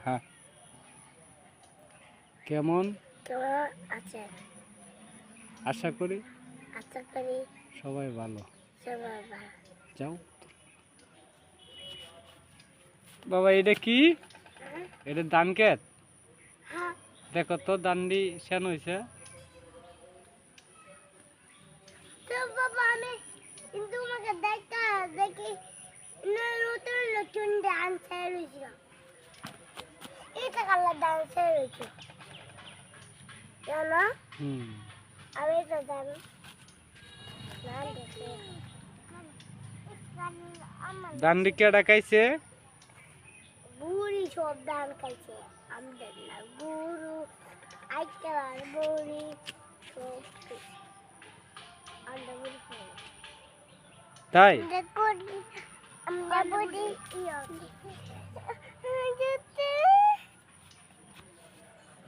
হ্যাঁ, কেমন আছেন? আশা করি আশা করি সবাই ভালো। সবাই ভালো। যাও বাবা, এটা কি? এটা ধান ক্ষেত? হ্যাঁ, দেখো তো দান্ডি সেন হয়েছে। তো বাবা আমি কিন্তু তোমাকে দেখি নতুন নতুন ডান্সার হয়েছিল। এটা কালার ডান্সার হয়েছে জানো? আমি তো জানি দান্ডি কে ডাকাইছে? বুড়ি সব ধান খাইছে। আমাদের না গরু আইকার বুড়ি সব আমরা বুড়ি খাই। তাই আমরা বুড়ি